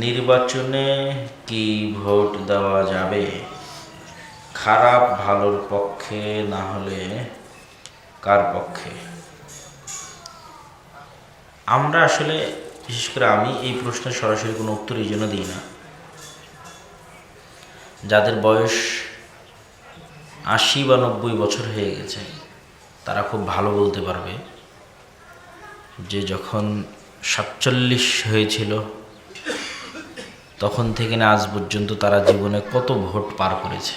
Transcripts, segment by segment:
নির্বাচনে কি ভোট দেওয়া যাবে? খারাপ ভালোর পক্ষে না হলে কার পক্ষে? আমরা আসলে বিশেষ করে আমি এই প্রশ্নের সরাসরি কোনো উত্তর এই জন্য দিই না। যাদের বয়স 80 বা 90 বছর হয়ে গেছে তারা খুব ভালো বলতে পারবে যে যখন 47 হয়েছিল তখন থেকে না আজ পর্যন্ত তারা জীবনে কত ভোট পার করেছে,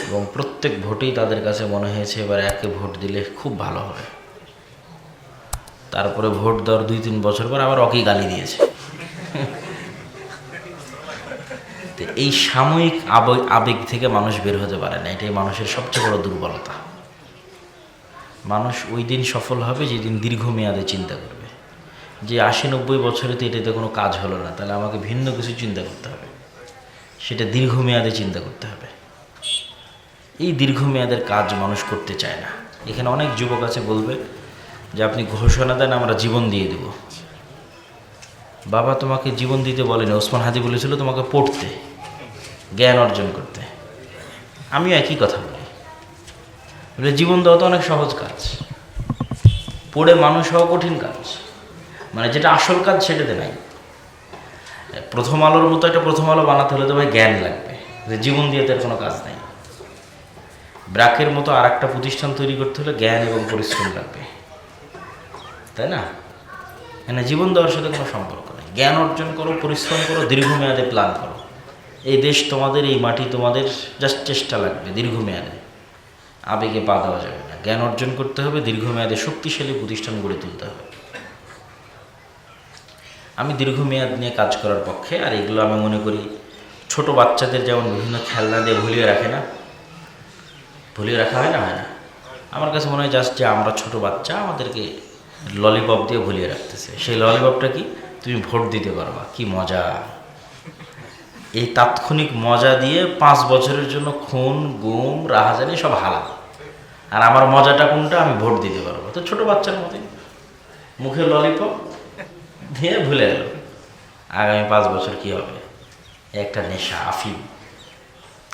এবং প্রত্যেক ভোটেই তাদের কাছে মনে হয়েছে এবার একে ভোট দিলে খুব ভালো হবে। তারপরে ভোট দেওয়ার 2-3 বছর পর আবার ওকেই গালি দিয়েছে। তো এই সাময়িক আবেগ থেকে মানুষ বের হতে পারে না, এটাই মানুষের সবচেয়ে বড় দুর্বলতা। মানুষ ওই দিন সফল হবে যেদিন দীর্ঘমেয়াদে চিন্তা করবে যে 80-90 বছরে তো এটাতে কোনো কাজ হলো না, তাহলে আমাকে ভিন্ন কিছু চিন্তা করতে হবে, সেটা দীর্ঘমেয়াদে চিন্তা করতে হবে। এই দীর্ঘমেয়াদের কাজ মানুষ করতে চায় না। এখানে অনেক যুবক আছে বলবে যে আপনি ঘোষণা দেন আমরা জীবন দিয়ে দেব। বাবা তোমাকে জীবন দিতে বলেনি, ওসমান হাদি বলেছিল তোমাকে পড়তে, জ্ঞান অর্জন করতে। আমিও একই কথা বলি, জীবন দেওয়া তো অনেক সহজ কাজ, পড়ে মানুষ হওয়া কঠিন কাজ। মানে যেটা আসল কাজ সেটাতে নাই। প্রথম আলোর মতো একটা প্রথম আলো বানাতে হলে তো ভাই জ্ঞান লাগবে, যে জীবন দিয়ে তার কোনো কাজ নেই। ব্র্যাকের মতো আর একটা প্রতিষ্ঠান তৈরি করতে হলে জ্ঞান এবং পরিশ্রম লাগবে, তাই না? মানে জীবন দেওয়ার সাথে কোনো সম্পর্ক নেই। জ্ঞান অর্জন করো, পরিশ্রম করো, দীর্ঘমেয়াদে প্ল্যান করো। এই দেশ তোমাদের, এই মাটি তোমাদের, জাস্ট চেষ্টা লাগবে দীর্ঘমেয়াদে। আবেগে পা দেওয়া যাবে না। জ্ঞান অর্জন করতে হবে, দীর্ঘমেয়াদে শক্তিশালী প্রতিষ্ঠান গড়ে তুলতে হবে। আমি দীর্ঘমেয়াদ নিয়ে কাজ করার পক্ষে। আর এগুলো আমি মনে করি ছোট বাচ্চাদের যেমন বিভিন্ন খেলনা দিয়ে ভুলিয়ে রাখে না, ভুলিয়ে রাখা হয় না, হয় না? আমার কাছে মনে হয় জাস্ট যে আমরা ছোট বাচ্চা, আমাদেরকে ললিপপ দিয়ে ভুলিয়ে রাখতেছে। সেই ললিপপটা কি, তুমি ভোট দিতে পারবা, কি মজা! এই তাৎক্ষণিক মজা দিয়ে 5 বছরের জন্য খুন, গুম, রাহাজানি সব হালাল। আর আমার মজাটা কোনটা, আমি ভোট দিতে পারবো। তো ছোট বাচ্চার মতোই মুখে ললিপপ দিয়ে ভুলে গেল। আগামী 5 বছর কি হবে? একটা নেশা,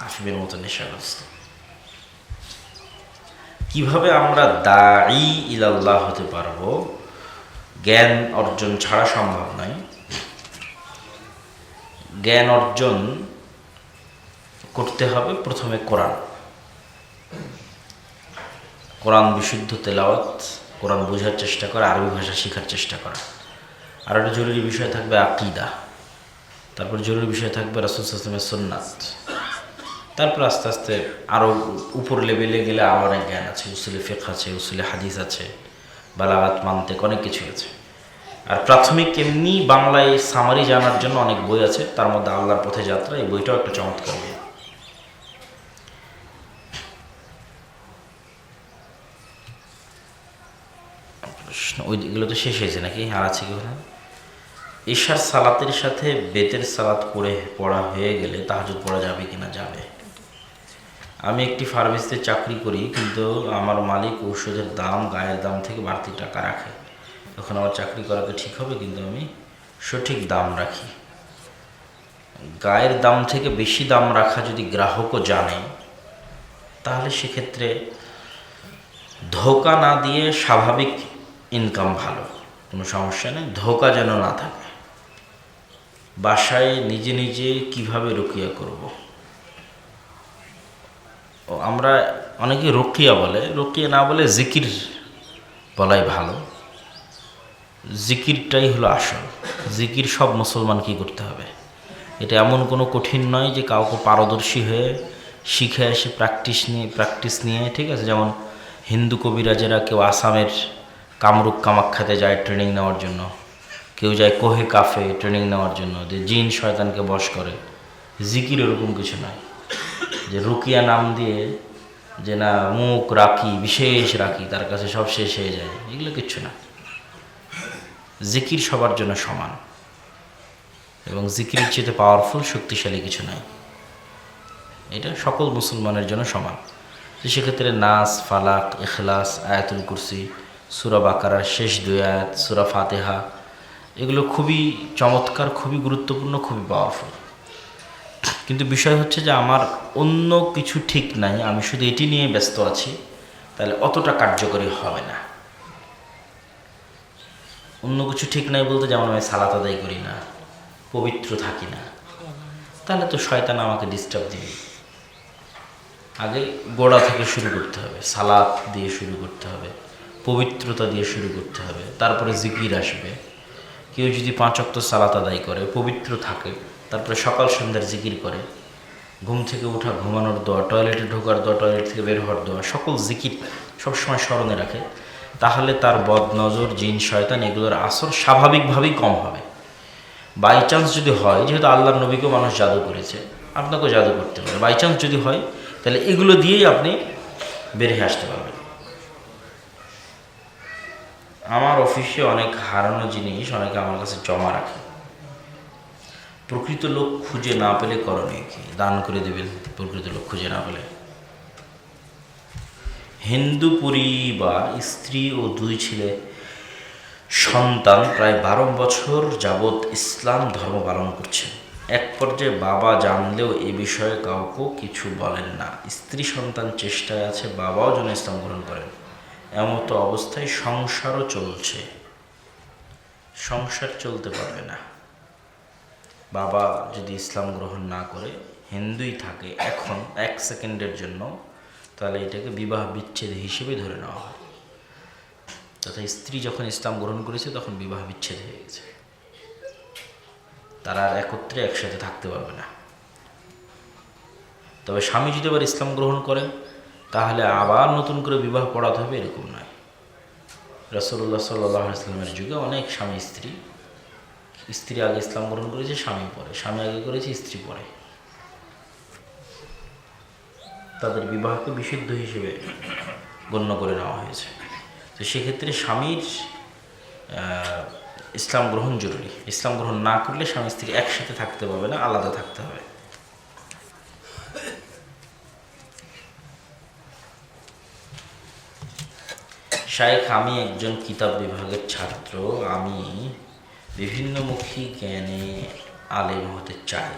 আফিমের মতো নেশাগ্রস্ত। কিভাবে আমরা দাঈ ইলাল্লাহ হতে পারবো? জ্ঞান অর্জন ছাড়া সম্ভব নয়। জ্ঞান অর্জন করতে হবে প্রথমে কোরআন বিশুদ্ধ তেলাওয়াত, কোরআন বোঝার চেষ্টা করা, আরবি ভাষা শেখার চেষ্টা করা। আর একটা জরুরি বিষয় থাকবে আকীদা। তারপর জরুরি বিষয় থাকবে রাসূল সাল্লাল্লাহু আলাইহি ওয়াসাল্লামের সুন্নাত। তারপর আস্তে আস্তে আরও উপর লেভেলে গেলে আরও অনেক জ্ঞান আছে, উসুলে ফিকহ আছে, উসুলে হাদিস আছে, বালাগাত, মানতিক, অনেক কিছু আছে। আর প্রাথমিক এমনি বাংলায় সামারি জানার জন্য অনেক বই আছে, তার মধ্যে আল্লাহর পথে যাত্রা, এই বইটাও একটা চমৎকার বই। ওইগুলো তো শেষ হয়েছে নাকি, আর আছে কি? ঈশার সালাতের সাথে বেতের সালাত পড়া হয়ে গেলে তাহাজ্জুদ পড়া যাবে কিনা? যাবে। আমি একটি ফার্মেসিতে চাকরি করি, কিন্তু আমার মালিক ঔষধের দাম গায়ের দাম থেকে বাড়তি টাকা রাখে। তখন আমার চাকরি করাকে ঠিক হবে, কিন্তু আমি সঠিক দাম রাখি। গায়ের দাম থেকে বেশি দাম রাখা যদি গ্রাহকও জানে, তাহলে সেক্ষেত্রে ধোঁকা না দিয়ে স্বাভাবিক ইনকাম ভালো, কোনো সমস্যা নেই। ধোঁকা যেন না থাকে। বাসায় নিজে নিজে কিভাবে রুকিয়া করব? আমরা অনেকে রুকিয়া বলে, রুকিয়া না বলে জিকির বলাই ভালো। জিকিরটাই হলো আসল। জিকির সব মুসলমান কি করতে হবে, এটা এমন কোনো কঠিন নয় যে কাউকে পারদর্শী হয়ে শিখে এসে প্র্যাকটিস নিয়ে, ঠিক আছে? যেমন হিন্দু কবিরাজেরা কেউ আসামের কামরূপ কামাখ্যাতে যায় ট্রেনিং নেওয়ার জন্য, কেউ যায় কোহে কাফে ট্রেনিং নেওয়ার জন্য, যে জিন শয়তানকে বশ করে। জিকির এরকম কিছু নয় যে রুকিয়া নাম দিয়ে যে না মুখ রাখি, বিশেষ রাখি, তার কাছে সব শেষ হয়ে যায়, এগুলো কিচ্ছু না। জিকির সবার জন্য সমান, এবং জিকিরের চেয়ে পাওয়ারফুল, শক্তিশালী কিছু নাই। এটা সকল মুসলমানের জন্য সমান। তো সেক্ষেত্রে নাস, ফালাক, ইখলাস, আয়াতুল কুরসি, সূরা বাকারার শেষ 2 আয়াত, সূরা ফাতিহা, এগুলো খুবই চমৎকার, খুবই গুরুত্বপূর্ণ, খুবই পাওয়ারফুল। কিন্তু বিষয় হচ্ছে যে আমার অন্য কিছু ঠিক নাই, আমি শুধু এটি নিয়ে ব্যস্ত আছি, তাহলে অতটা কার্যকরী হবে না। অন্য কিছু ঠিক নাই বলতে যেমন আমি সালাত আদায় করি না, পবিত্র থাকি না, তাহলে তো শয়তান আমাকে ডিস্টার্ব দিবে। আগে গোড়া থেকে শুরু করতে হবে, সালাত দিয়ে শুরু করতে হবে, পবিত্রতা দিয়ে শুরু করতে হবে, তারপরে জিকির আসবে। কেউ যদি 5 ওয়াক্ত সালাত আদায় করে, পবিত্র থাকে, তারপরে সকাল সন্ধ্যার জিকির করে, ঘুম থেকে ওঠা, ঘুমানোর দোয়া, টয়লেটে ঢোকার দোয়া, টয়লেট থেকে বের হওয়ার দোয়া, সকল জিকির সবসময় স্মরণে রাখে, তাহলে তার বদনজর, জিন, শয়তান এগুলোর আসর স্বাভাবিকভাবেই কম হবে। বাই চান্স যদি হয়, যেহেতু আল্লাহর নবীকেও মানুষ জাদু করেছে, আপনাকেও জাদু করতে পারে, বাই চান্স যদি হয়, তাহলে এগুলো দিয়েই আপনি বেরিয়ে আসতে পারবেন। আমার অফিসে অনেক হারানো জিনিস অনেকে আমার কাছে জমা রাখে। প্রকৃত লোক খুঁজে না পেলে করণীয় কি? দান করে দেবেন প্রকৃত লোক খুঁজে না পেলে। হিন্দু পরিবার, স্ত্রী ও 2 ছেলে সন্তান প্রায় 12 বছর যাবৎ ইসলাম ধর্ম পালন করছে। এক পর্যায়ে বাবা জানলেও এ বিষয়ে কাউকে কিছু বলেন না। স্ত্রী সন্তান চেষ্টায় আছে বাবাও যেন ইসলাম গ্রহণ করেন। এমতো অবস্থায় সংসারও চলছে, সংসার চলতে পারবে না। বাবা যদি ইসলাম গ্রহণ না করে, হিন্দুই থাকে এখন 1 সেকেন্ডের জন্য, তাহলে এটাকে বিবাহ বিচ্ছেদ হিসেবে ধরে নেওয়া হয়। তথা স্ত্রী যখন ইসলাম গ্রহণ করেছে তখন বিবাহ বিচ্ছেদ হয়ে গেছে, তারা আর একত্রে একসাথে থাকতে পারবে না। তবে স্বামী যদি আবার ইসলাম গ্রহণ করে, তাহলে আবার নতুন করে বিবাহ পড়াতে হবে, এরকম নয়। রাসূলুল্লাহ সাল্লাল্লাহু আলাইহি ওয়াসাল্লামের যুগে অনেক স্বামী স্ত্রী, স্ত্রী আগে ইসলাম গ্রহণ করেছে, স্বামী পরে, স্বামী আগে করেছে, স্ত্রী পরে, তাদের বিবাহকে বিশুদ্ধ হিসেবে গণ্য করে নেওয়া হয়েছে। তো সেক্ষেত্রে স্বামীর ইসলাম গ্রহণ জরুরি। ইসলাম গ্রহণ না করলে স্বামী স্ত্রী একসাথে থাকতে পারবে না, আলাদা থাকতে হবে। শায়েখ, আমি একজন কিতাব বিভাগের ছাত্র। আমি বিভিন্নমুখী জ্ঞানে আলেম হতে চাই,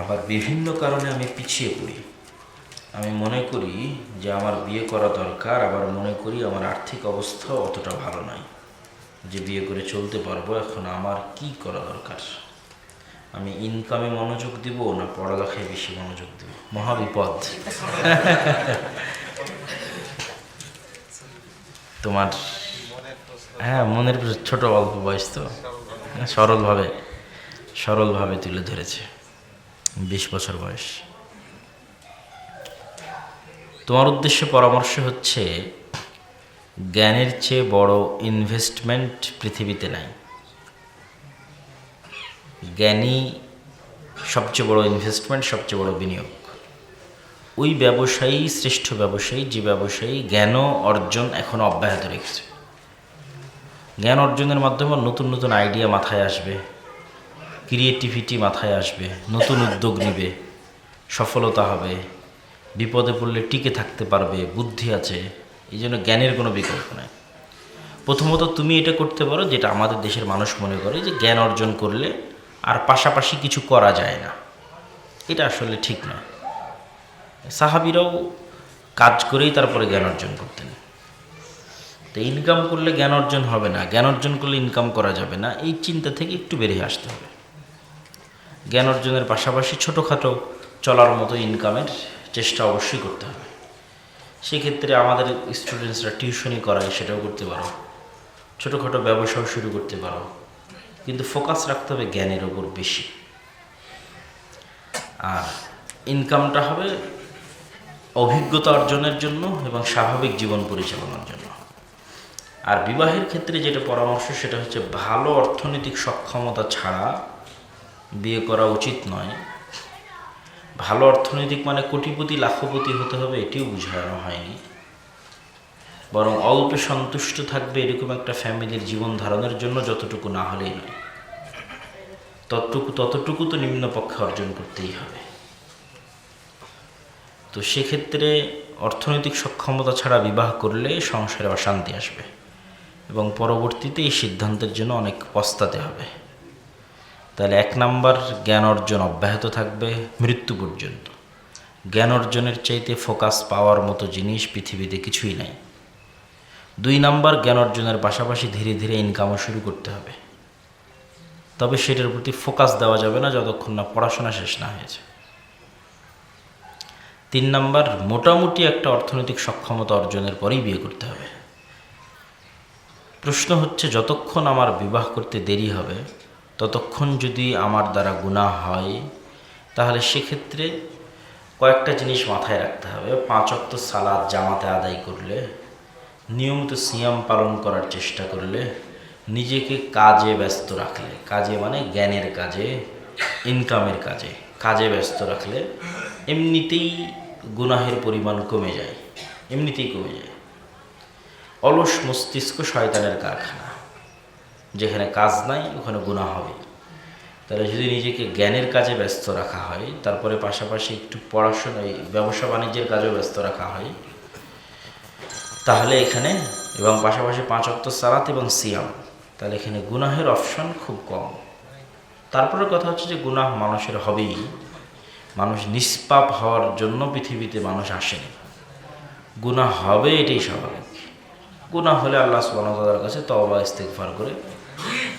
আবার বিভিন্ন কারণে আমি পিছিয়ে পড়ি। আমি মনে করি যে আমার বিয়ে করা দরকার, আবার মনে করি আমার আর্থিক অবস্থা অতটা ভালো নয় যে বিয়ে করে চলতে পারবো। এখন আমার কি করা দরকার? আমি ইনকামে মনোযোগ দিব না পড়ালেখায় বেশি মনোযোগ দিব? মহাবিপদ। তোমার মনের ছোট অল্প বয়স তো, সরলভাবে তুলে ধরেছে। 20 বছর বয়স। তোমার উদ্দেশ্যে পরামর্শ হচ্ছে, জ্ঞানের চেয়ে বড় ইনভেস্টমেন্ট পৃথিবীতে নাই। জ্ঞানী সবচেয়ে বড় ইনভেস্টমেন্ট, সবচেয়ে বড় বিনিয়োগ। ওই ব্যবসায়ী শ্রেষ্ঠ ব্যবসায়ী যে ব্যবসায়ী জ্ঞান অর্জন এখনো অব্যাহত রেখেছে। জ্ঞান অর্জনের মাধ্যমে নতুন নতুন আইডিয়া মাথায় আসবে, ক্রিয়েটিভিটি মাথায় আসবে, নতুন উদ্যোগ নেবে, সফলতা হবে, বিপদে পড়লে টিকে থাকতে পারবে, বুদ্ধি আছে। এই জন্য জ্ঞানের কোনো বিকল্প নেই। প্রথমত তুমি এটা করতে পারো যেটা আমাদের দেশের মানুষ মনে করে, যে জ্ঞান অর্জন করলে আর পাশাপাশি কিছু করা যায় না। এটা আসলে ঠিক না। সাহাবীরাও কাজ করেই তারপরে জ্ঞান অর্জন করতেন। তো ইনকাম করলে জ্ঞান অর্জন হবে না, জ্ঞান অর্জন করলে ইনকাম করা যাবে না, এই চিন্তা থেকে একটু বেরিয়ে আসতে হবে। জ্ঞান অর্জনের পাশাপাশি ছোটোখাটো চলার মতো ইনকামের চেষ্টা অবশ্যই করতে হবে। সেক্ষেত্রে আমাদের স্টুডেন্টসরা টিউশনি করায়, সেটাও করতে পারো, ছোটোখাটো ব্যবসাও শুরু করতে পারো, কিন্তু ফোকাস রাখতে হবে জ্ঞানের ওপর বেশি। আর ইনকামটা হবে অভিজ্ঞতা অর্জনের জন্য এবং স্বাভাবিক জীবন পরিচালনার জন্য। আর বিবাহের ক্ষেত্রে যেটা পরামর্শ, সেটা হচ্ছে ভালো অর্থনৈতিক সক্ষমতা ছাড়া বিয়ে করা উচিত নয়। ভালো অর্থনৈতিক মানে কোটিপতি লাখপতি হতে হবে, এটিও বোঝানো হয়নি। বরং অল্পে সন্তুষ্ট থাকবে এরকম একটা ফ্যামিলির জীবন ধারণের জন্য যতটুকু না হলেই নয়, ততটুকু তো নিম্নপক্ষে অর্জন করতেই হবে। তো সেক্ষেত্রে অর্থনৈতিক সক্ষমতা ছাড়া বিবাহ করলে সংসারে অশান্তি আসবে। এবং পরবর্তীতে এই সিদ্ধান্তের জন্য অনেক পস্তাতে হবে। তাহলে 1 নাম্বার, জ্ঞান অর্জন অব্যাহত থাকবে মৃত্যু পর্যন্ত। জ্ঞান অর্জনের চাইতে ফোকাস পাওয়ার মতো জিনিস পৃথিবীতে কিছুই নাই। 2 নাম্বার, জ্ঞান অর্জনের পাশাপাশি ধীরে ধীরে ইনকামও শুরু করতে হবে, তবে সেটার প্রতি ফোকাস দেওয়া যাবে না যতক্ষণ না পড়াশোনা শেষ না হয়েছে। 3 নাম্বার, মোটামুটি একটা অর্থনৈতিক সক্ষমতা অর্জনের পরেই বিয়ে করতে হবে। প্রশ্ন হচ্ছে, যতক্ষণ আমার বিবাহ করতে দেরি হবে ততক্ষণ যদি আমার দ্বারা গুনাহ হয়, তাহলে সেক্ষেত্রে কয়েকটা জিনিস মাথায় রাখতে হবে। 5 ওয়াক্ত সালাত জামাতে আদায় করলে, নিয়মিত সিয়াম পালন করার চেষ্টা করলে, নিজেকে কাজে ব্যস্ত রাখলে, কাজে মানে জ্ঞানের কাজে, ইনকামের কাজে, কাজে ব্যস্ত রাখলে এমনিতেই গুনাহের পরিমাণ কমে যায়, এমনিতেই কমে যায়। অলস মস্তিষ্ক শয়তানের কারখানা, যেখানে কাজ নাই ওখানে গুনাহ হবে। তাহলে যদি নিজেকে জ্ঞানের কাজে ব্যস্ত রাখা হয়, তারপরে পাশাপাশি একটু পড়াশোনায়, ব্যবসা বাণিজ্যের কাজেও ব্যস্ত রাখা হয়, তাহলে এখানে, এবং পাশাপাশি 5 ওয়াক্ত সালাত এবং সিয়াম, তাহলে এখানে গুনাহের অপশন খুব কম। তারপরে কথা হচ্ছে যে গুনাহ মানুষের হবেই। মানুষ নিষ্পাপ হওয়ার জন্য পৃথিবীতে মানুষ আসেনি, গুনাহ হবে এটাই স্বাভাবিক। গুনাহ হলে আল্লাহ সুবহানাহু ওয়া তাআলার কাছে তওবা ইস্তিগফার করে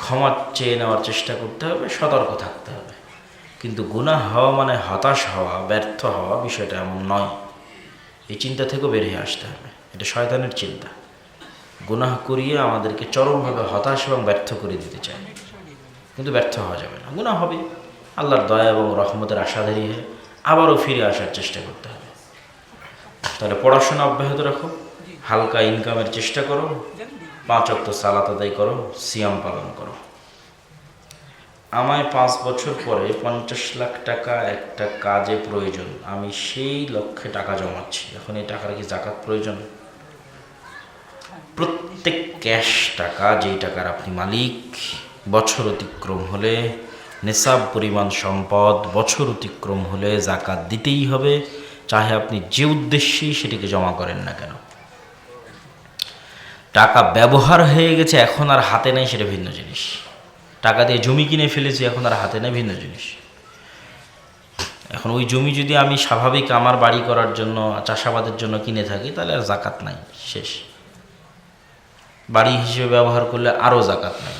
ক্ষমা চেয়ে নেওয়ার চেষ্টা করতে হবে, সতর্ক থাকতে হবে। কিন্তু গুনাহ হওয়া মানে হতাশ হওয়া, ব্যর্থ হওয়া, বিষয়টা এমন নয়। এই চিন্তা থেকেও বের হয়ে আসতে হবে। এটা শয়তানের চিন্তা, গুনাহ করিয়ে আমাদেরকে চরমভাবে হতাশ এবং ব্যর্থ করে দিতে চায়। কিন্তু ব্যর্থ হওয়া যাবে না, গুনাহ হবে। আল্লাহর দয়া এবং রহমতের আশাধারী হয়ে আবারও ফিরে আসার চেষ্টা করতে হবে। তাহলে পড়াশোনা অব্যাহত রাখো, হালকা ইনকামের চেষ্টা করো, 5 ওয়াক্ত সালাত আদায় করো, সিয়াম পালন করো। আমায় 5 বছর পরে 50 লাখ টাকা একটা কাজে প্রয়োজন, আমি সেই লক্ষ্যে টাকা জমাচ্ছি। এখন এই টাকার কি যাকাত প্রয়োজন? প্রত্যেক ক্যাশ টাকা, যেই টাকার আপনি মালিক, বছর অতিক্রম হলে, নেশাব পরিমাণ সম্পদ বছর অতিক্রম হলে যাকাত দিতেই হবে, চাহে আপনি যে উদ্দেশ্যেই সেটিকে জমা করেন না কেন। টাকা ব্যবহার হয়ে গেছে, এখন আর হাতে নেই, সেটা ভিন্ন জিনিস। টাকা দিয়ে জমি কিনে ফেলেছি, এখন আর হাতে নেই, ভিন্ন জিনিস। এখন ওই জমি যদি আমি স্বাভাবিক আমার বাড়ি করার জন্য, চাষাবাদের জন্য কিনে থাকি, তাহলে আর যাকাত নাই, শেষ। বাড়ি হিসেবে ব্যবহার করলে আরও যাকাত নাই।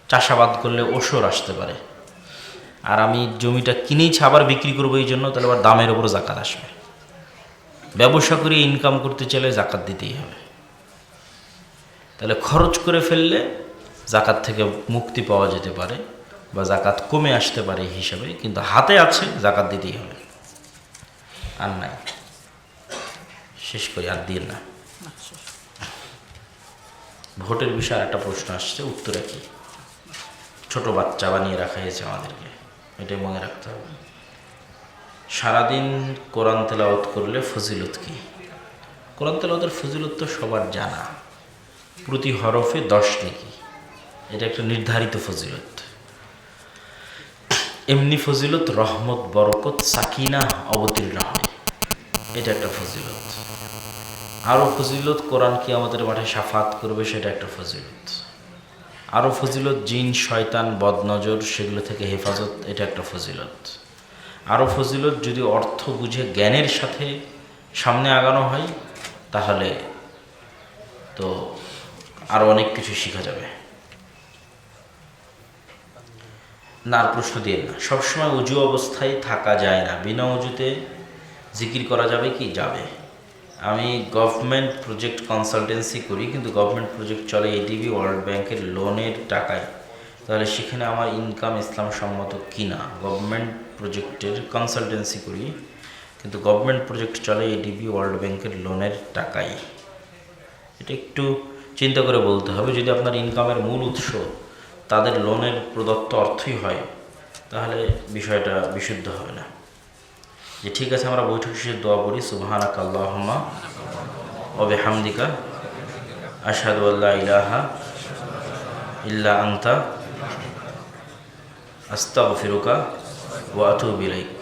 চাষাবাদ করলে ওসর আসতে পারে। আর আমি জমিটা কিনেইছি, আবার বিক্রি করবো এই জন্য, তাহলে আবার দামের ওপর যাকাত আসবে। ব্যবসা করে ইনকাম করতে চাইলে যাকাত দিতেই হবে। তাহলে খরচ করে ফেললে যাকাত থেকে মুক্তি পাওয়া যেতে পারে, বা যাকাত কমে আসতে পারে এই হিসাবে, কিন্তু হাতে আছে, যাকাত দিতেই হবে। আর নাই, শেষ করি, আর দিয়ে না। ভোটের বিষয়ে একটা প্রশ্ন আসছে, উত্তরে কি? ছোট বাচ্চা বানিয়ে রাখা হয়েছে আমাদেরকে, এটাই মনে রাখতে হবে। সারাদিন কোরআন তেলাওয়াত করলে ফজিলত কি? কোরআন তেলাওয়াতের ফজিলত তো সবার জানা, প্রতি হরফে 10 নেকি, এটা একটা নির্ধারিত ফজিলত। এমনি ফজিলত রহমত, বরকত, সাকিনা অবতীর্ণ হয়, এটা একটা ফজিলত। আরও ফজিলত কোরআন কিয়ামতের মাঠে শাফাত করবে, সেটা একটা ফজিলত। আরও ফজিলত জিন, শয়তান, বদনজর, সেগুলো থেকে হেফাজত, এটা একটা ফজিলত। আরও ফজিলত যদি অর্থ বুঝে জ্ঞানের সাথে সামনে আগানো হয়, তাহলে তো আরও অনেক কিছু শেখা যাবে। না, আর প্রশ্ন দিয়ে না। সবসময় উজু অবস্থায় থাকা যায় না, বিনা উজুতে জিকির করা যাবে কি? যাবে। আমি গভর্নমেন্ট প্রজেক্ট কনসালটেন্সি করি, কিন্তু গভর্নমেন্ট প্রজেক্ট চলে এডিবি, ওয়ার্ল্ড ব্যাংকের লোনের টাকায়। তাহলে সেখানে আমার ইনকাম ইসলাম সম্মত কিনা? গভর্নমেন্ট প্রজেক্টের কনসালটেন্সি করি, কিন্তু গভর্নমেন্ট প্রজেক্ট চলে এডিবি, ওয়ার্ল্ড ব্যাংকের লোনের টাকায়। এটা একটু চিন্তা করে বলতে হবে। যদি আপনার ইনকামের মূল উৎস তাদের লোনের প্রদত্ত অর্থই হয়, তাহলে বিষয়টা বিশুদ্ধ হবে না। যে ঠিক আছে, আমরা বৈঠক শেষে দোয়া পড়ি, সুবহানাকা আল্লাহুম্মা ওয়া বিহামদিকা আশহাদু আল্লা ইলাহা ইল্লা আনতা আস্তাগফিরুকা ওয়া আতুবু ইলাইক।